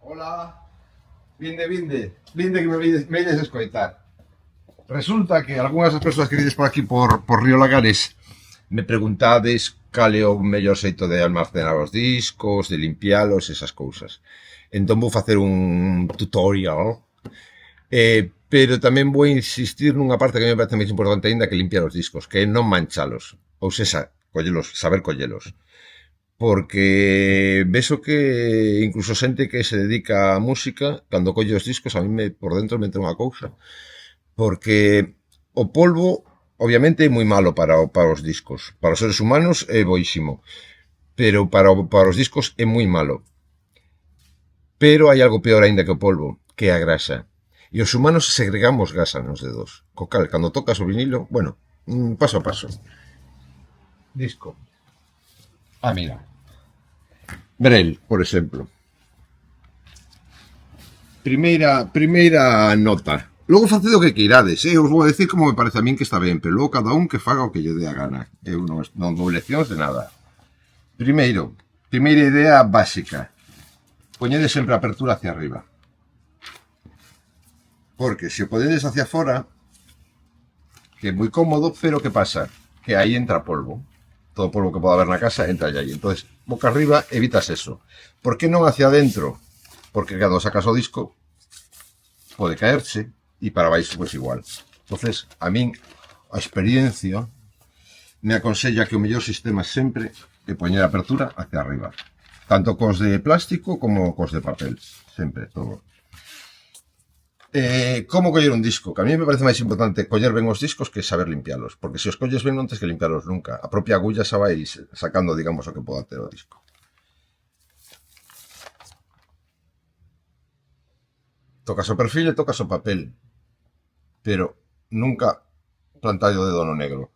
Hola, vinde que me vides escoitar. Resulta que algunhas das persoas que vides por aquí por Río Lagares me preguntades cal é o mellor xeito de almacenar os discos, de limpialos, esas cousas. Entón vou facer un tutorial, pero tamén vou insistir nunha parte que me parece máis importante aínda que limpiar os discos, que é non manchalos, ou seja, saber collelos. Porque vexo que incluso xente que se dedica á música, cando colle os discos, a mí por dentro me entra unha cousa. Porque o polvo, obviamente, é moi malo para os discos. Para os seres humanos é boísimo. Pero para os discos é moi malo. Pero hai algo peor aínda que o polvo, que é a grasa. E os humanos segregamos grasa nos dedos. Co cal, cando tocas o vinilo, bueno, paso a paso. Disco. Mira. Brel, por exemplo. Primeira nota. Logo faced o que queirades, os vou a decir como me parece a min que está ben, pero logo cada un que faga o que lle dé a gana. Eu non dou leccións de nada. Primeira idea básica. Poñede sempre a apertura hacia arriba. Porque se o podedes hacia fora, que é moi cómodo, pero que pasa? Que aí entra polvo. Todo o polvo que poda haber na casa entra aí. Entonces, boca arriba, evitas eso. Por que non hacia adentro? Porque cando sacas o disco, pode caerse, e para baixo, pois igual. Entonces, a min, a experiencia me aconsella que o mellor sistema sempre é poñer a apertura hacia arriba. Tanto cos de plástico como cos de papel. Sempre, todo. Como coller un disco? Que a mí me parece máis importante coller ben os discos que saber limpialos, porque se os colles ben non tens que limpialos nunca. A propia agulla xa vai sacando, digamos, o que poda ter o disco. Tocas o perfil e tocas o papel, pero nunca plantar o dedo no negro,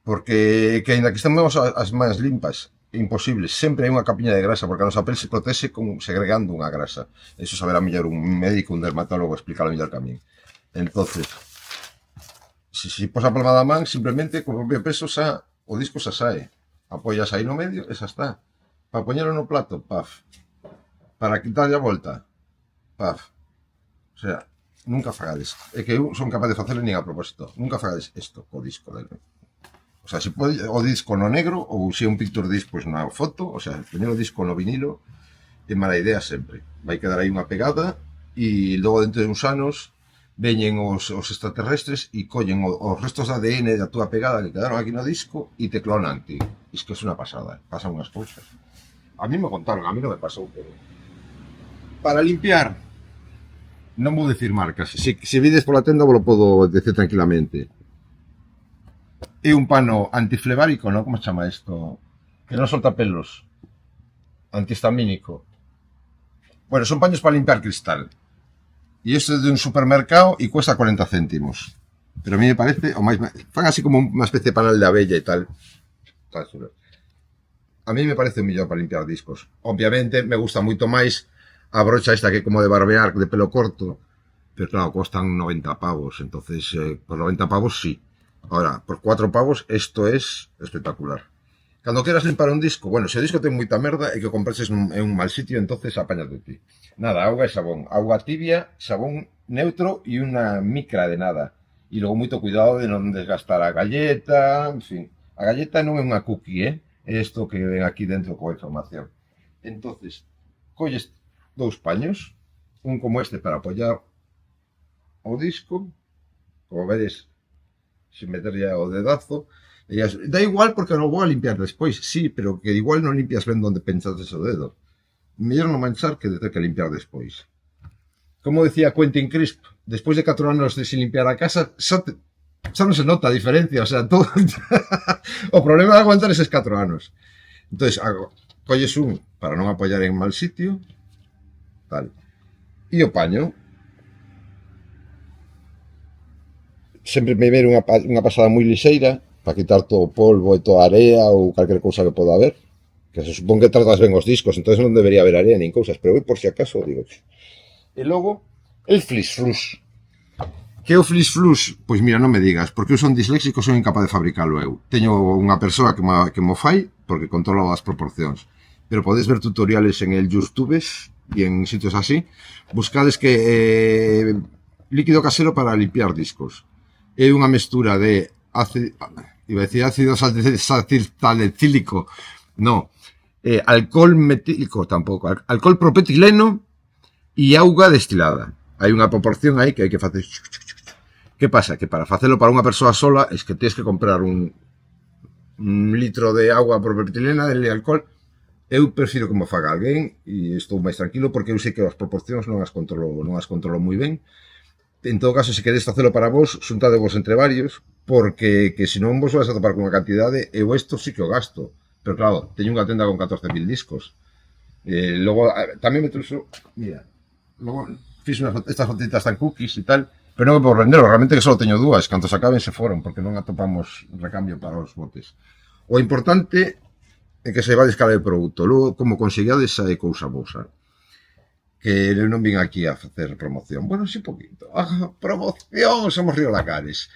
porque que ainda que estemos as mans limpas, é imposible, sempre hai unha capiña de grasa, porque a nosa pel se protese segregando unha grasa. Eso saberá mellor un médico, un dermatólogo, explicarlo mellor que a min. Entonces, se pos a palma da man, simplemente co propio peso o disco xa sae. Apoias aí no medio e xa está. Para poñelo no plato, paf. Para quitarlle a volta, paf. O sea, nunca fagades. É que eu son capaz de facerle nin a propósito. Nunca fagades isto co disco dele. O sea, se pode o disco no negro ou se é un picture disc, pois na foto, o sea, poñer o disco no vinilo é mala idea sempre. Vai quedar aí unha pegada e logo dentro de uns anos veñen os extraterrestres e collen os restos de ADN da túa pegada que quedaron aquí no disco e te clonan, tío. Isto que é unha pasada, pasan unhas cousas. A mí me contaron, a mí non me pasou, pero... Para limpiar, non vou decir marcas. Se vides pola tenda, vos lo podo decir tranquilamente. É un pano antiflebárico, non? Como se chama isto? Que non solta pelos. Antihistamínico. Bueno, son paños para limpiar cristal. E isto é de un supermercado e cuesta 40 céntimos. Pero a mí me parece o máis... Fan así como unha especie de panal de abella e tal. A mí me parece o mellor para limpiar discos. Obviamente, me gusta moito máis a brocha esta que é como de barbear, de pelo corto. Pero claro, costan 90 pavos. Entonces, por 90 pavos, sí. Ahora, por 4 pavos, esto es espectacular. Cando queras limpar un disco, bueno, se o disco ten moita merda e que o comprases en un mal sitio, entonces apañas de ti. Nada, auga e sabón. Auga tibia, sabón neutro e unha micra de nada. E logo moito cuidado de non desgastar a galleta, en fin. A galleta non é unha cookie, é isto que ven aquí dentro coa información. Entonces, colles 2 paños, un como este para apoiar o disco, como vedes, sin meterlle o dedazo, e da igual porque non vou a limpiar despois, sí, pero que igual non limpias ben onde pensaste o dedo. Mellor non manchar que de ter que limpiar despois. Como decía Quentin Crisp, despois de 4 anos de sin limpiar a casa, xa non se nota a diferencia, o sea, todo... o problema é aguantar eses 4 anos. Entonces, colles un para non apoiar en mal sitio, tal. E o paño, sempre me ver unha pasada moi lixeira para quitar todo o polvo e toda a area ou calquer cousa que poda haber, que se supón que tratas ben os discos, entonces non debería haber area nin cousas, pero eu por si acaso digo. E logo, el flis-flus. Que é o flis-flus? Pois mira, non me digas, porque eu son disléxico, son incapaz de fabricalo eu. Teño unha persoa que mo fai, porque controlo as proporcións. Pero podes ver tutoriales en el YouTube e en sitios así, buscades que líquido casero para limpiar discos. É unha mestura de ácido salicílico, no, alcohol metílico tampouco, alcohol propetileno e auga destilada. Hai unha proporción aí que hai que facer. Que pasa? Que para facelo para unha persoa sola es que tens que comprar un litro de auga propetilena de alcohol. Eu prefiro que me faga alguén e estou máis tranquilo porque eu sei que as proporcións non as controlo moi ben. En todo caso, se queredes facelo para vos, xuntadevos entre varios, porque que senón vos vais a topar con unha cantidade, eu isto sí que o gasto. Pero claro, teño unha tenda con 14.000 discos. Logo, tamén me trouxo, mira, logo fiz estas botellitas tan cookies e tal, pero non é por vender, realmente que só teño dúas, cantos acaben se foron, porque non atopamos recambio para os botes. O importante é que se vades cara de produto. Logo, como conseguiades, é cousa vosa. Que eu non vin aquí a facer promoción. Bueno, sí, poquito. Promoción! Somos Río Lacares.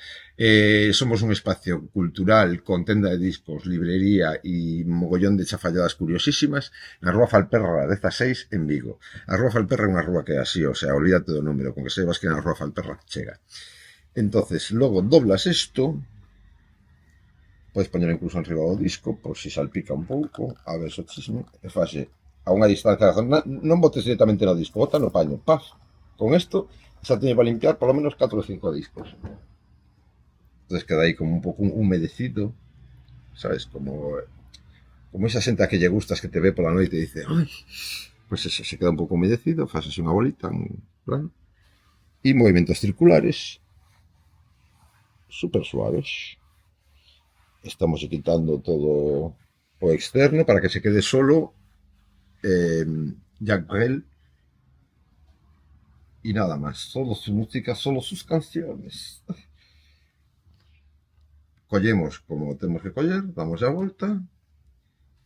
Somos un espacio cultural con tenda de discos, librería e mogollón de chafalladas curiosísimas na Rúa Falperra 16 en Vigo. A Rúa Falperra é unha rúa que é así, o sea, olvídate do número, con que sebas que na Rúa Falperra chega. Entonces, logo doblas isto, podes poñer incluso en riba do disco, por si salpica un pouco, a ver so chisme, e fase a unha distancia, non botes directamente no disco, bota no paño, paf, con isto xa teño para limpiar polo menos 4 ou 5 discos. Entonces queda aí como un pouco humedecido, sabes, como esa xente a que lle gustas que te ve pola noite e dice, ai, pues eso, se queda un pouco humedecido, faz así unha bolita, plan, e movimentos circulares, super suaves. Estamos quitando todo o externo para que se quede solo Jacques Brel y nada más, solo su música, solo sus canciones. Collemos como tenemos que coller, damos a vuelta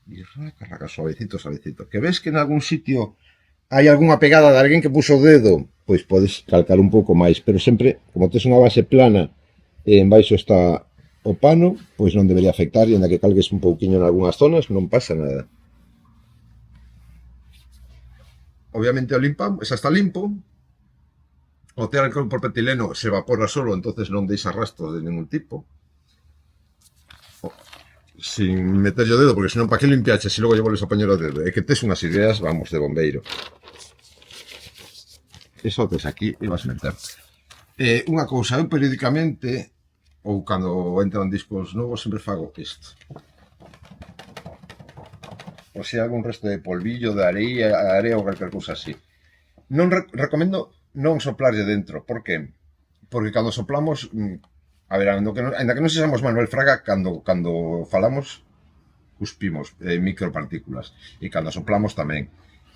y raca, suavecito, suavecito. Que ves que en algún sitio hai algunha pegada de alguén que puso o dedo, pois podes calcar un pouco máis, pero sempre, como tes unha base plana e en baixo está o pano, pois non debería afectar, e ainda que calgues un pouquiño en algunhas zonas, non pasa nada. Obviamente o limpamos, xa está limpo. O ter alcohol propetileno se evapora solo, entonces non deixa rastros de ningún tipo. Sin meter o dedo, porque senón para que limpiaches e logo lle volves a poñer o dedo? É que tes unhas ideas, vamos, de bombeiro. Eso tes aquí e vas a meter. Unha cousa, eu periódicamente, ou cando entran discos novos, sempre fago isto. O sea, algún resto de polvillo, de area ou calquer cousa así. Non recomendo non soplarlle dentro. Por que? Porque cando soplamos, a ver, ainda que non sexamos Manuel Fraga, cando falamos, cuspimos micropartículas. E cando soplamos tamén.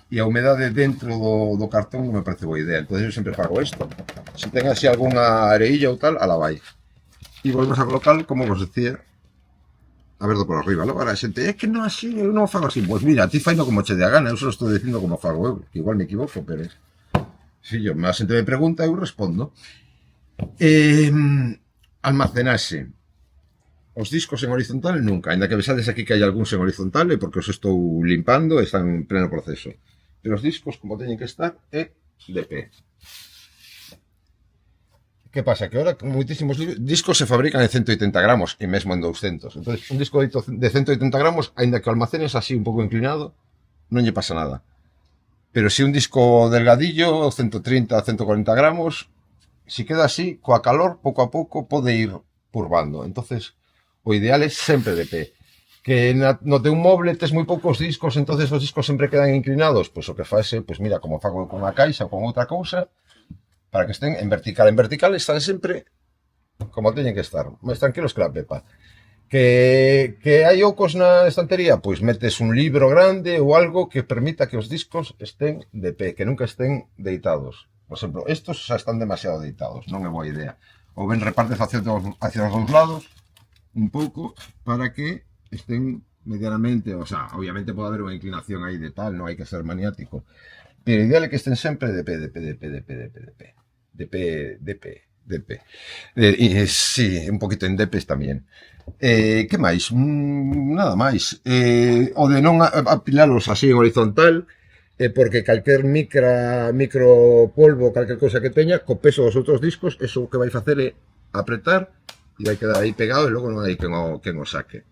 E a humedade dentro do cartón non me parece boa idea. Entón eu sempre fago isto. Se ten así algunha areilla ou tal, ala vai. E volvemos a colocar, como vos decía, a verlo por arriba. Logo a xente, é que non así, eu non fago así. Pois mira, a ti faino como che dé a gana, eu só estou dicindo como fago eu, que igual me equivoco, pero fillo, a xente me pregunta, eu respondo. Almacenaxe. Os discos en horizontal nunca, ainda que vexades aquí que hai algúns en horizontal, é porque os estou limpando e están en pleno proceso. Pero os discos, como teñen que estar, é de pé. Que pasa? Que ahora moitísimos discos se fabrican en 180 gramos e mesmo en 200. Entón, un disco de 180 gramos, aínda que o almacenes así un pouco inclinado, non lle pasa nada. Pero se un disco delgadillo, 130, 140 gramos, se queda así, coa calor, pouco a pouco, pode ir purvando. Entonces, o ideal é sempre de pé. Que no teu moble tes moi poucos discos, entonces os discos sempre quedan inclinados, pois o que fase, pois mira, como fago con unha caixa ou con outra cousa, para que estén en vertical. En vertical están sempre como teñen que estar, máis tranquilos que la pepa. Que hai ocos na estantería, pois metes un libro grande ou algo que permita que os discos estén de pé, que nunca estén deitados. Por exemplo, estos xa están demasiado deitados, non é boa idea. Ou ben repartes hacia os dous lados, un pouco, para que estén medianamente, o sea, obviamente pode haber unha inclinación aí de tal, non hai que ser maniático, pero o ideal é que estén sempre de pé, de pé, de pé, de pé, de pé, de pé. De pé, de pé, de pé. Sí, un poquito en depes tamén. Que máis? Nada máis. O de non apilalos así en horizontal, porque calquer micro polvo, calquer cousa que teña, co peso dos outros discos, eso o que vai facer é apretar e vai quedar aí pegado e logo non hai quen o saque.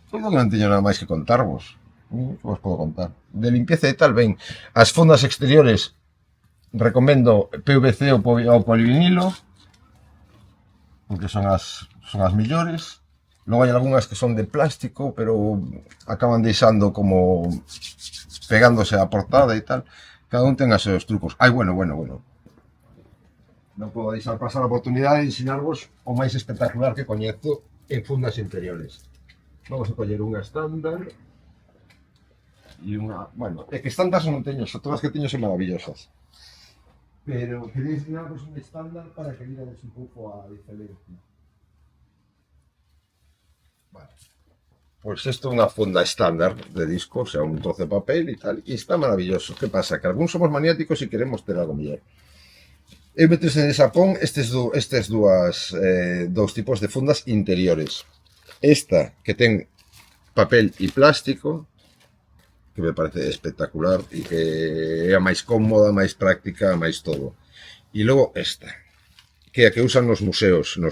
Pois non teño nada máis que contarvos. Que vos podo contar? De limpieza e tal, ben, as fundas exteriores recomendo PVC ou polivinilo, porque son as millores. Logo hai algunhas que son de plástico, pero acaban deixando como pegándose a portada e tal. Cada un ten os seus trucos. Ai, bueno. Non podo deixar pasar a oportunidade de ensinarvos o máis espectacular que coñezo en fundas interiores. Vamos a coller unha estándar e unha... Bueno, é que estándar non teño, todas as que teño son maravillosas. Pero quería ensinarvos un estándar para que virades un pouco a diferencia. Vale. Pois isto é unha funda estándar de disco, o sea, un trozo de papel e tal, e está maravilloso. Que pasa? Que algúns somos maniáticos e queremos ter algo mellor. Eu metes en Xapón dous tipos de fundas interiores. Esta, que ten papel e plástico, que me parece espectacular e que é a máis cómoda, máis práctica, máis todo. E logo esta, que é a que usan nos museos, no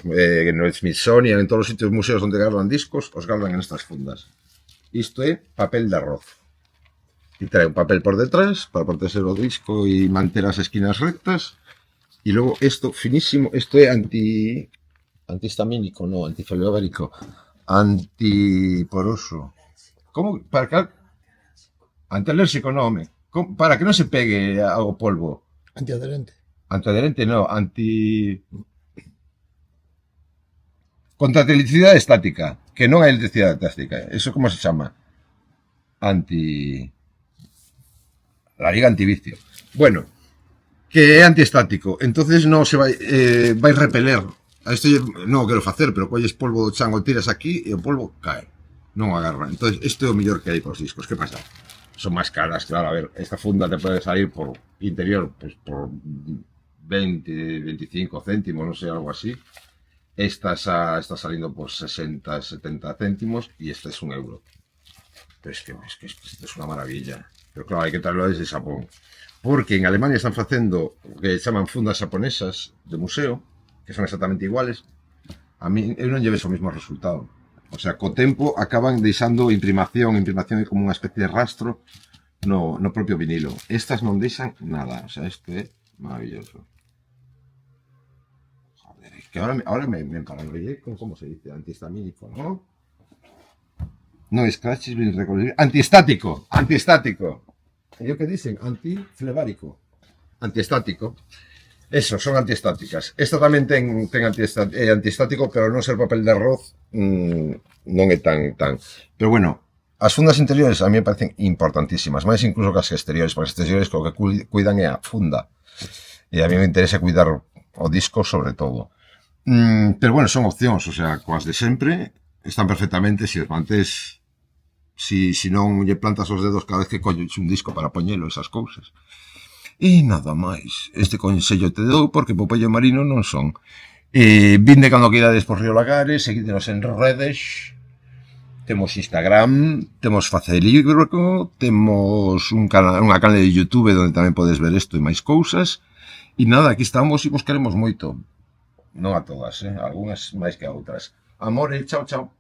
Smithsonian, en todos os sitios museos onde gardan discos, os gardan en estas fundas. Isto é papel de arroz. E trae un papel por detrás para proteger o disco e manter as esquinas rectas. E logo isto finísimo, isto é antihistamínico, non, antifoliobérico, antiporoso. Como? Para que... Antialérxico, non, home. Para que non se pegue ao polvo. Antiadherente. Antiadherente, non, contra a electricidade estática, que non hai electricidade estática. Eso como se chama? La liga antivicio. Bueno, que é antiestático. Entonces non se vai repeler. Isto non o quero facer, pero colles polvo do chan o tiras aquí e o polvo cae. Non agarra. Entonces, isto é o mellor que hai pros discos. Que pasa? Son máis caras, claro. A ver, esta funda te pode salir por interior, pues por 20, 25 céntimos, non sei, algo así. Esta está saliendo por 60, 70 céntimos e esta es €1. Pero es que esto es una maravilla. Pero claro, hai que traerlo desde Xapón. Porque en Alemania están facendo o que chaman fundas xaponesas de museo, que son exactamente iguales. A mí, eu non lleves o mesmo resultado. O sea, co tempo acaban deixando imprimación é como unha especie de rastro no propio vinilo. Estas non deixan nada, o sea, isto é maravilloso. Joder, es que ahora me paranoié con como se dice, antihistamínico, ¿no? No scratches, antiestático. E o que dicen? Antiflebárico. Antiestático. Eso, son antiestáticas. Esta tamén ten antiestático, pero non ser papel de arroz non é tan. Pero bueno, as fundas interiores a mí me parecen importantísimas, máis incluso que as exteriores, porque as exteriores o que cuidan é a funda. E a mí me interesa cuidar o disco sobre todo. Pero bueno, son opcións, o sea, coas de sempre están perfectamente, se os mantés, si non lle plantas os dedos cada vez que colles un disco para poñelo, esas cousas. E nada máis. Este consello te dou porque Popeye Marino non son. Vinde cando queirades por Río Lagares, seguídenos en redes. Temos Instagram, temos Facelibro, temos unha canal de YouTube onde tamén podes ver isto e máis cousas. E nada, aquí estamos e vos queremos moito. Non a todas, algunhas máis que a outras. Amore, chao.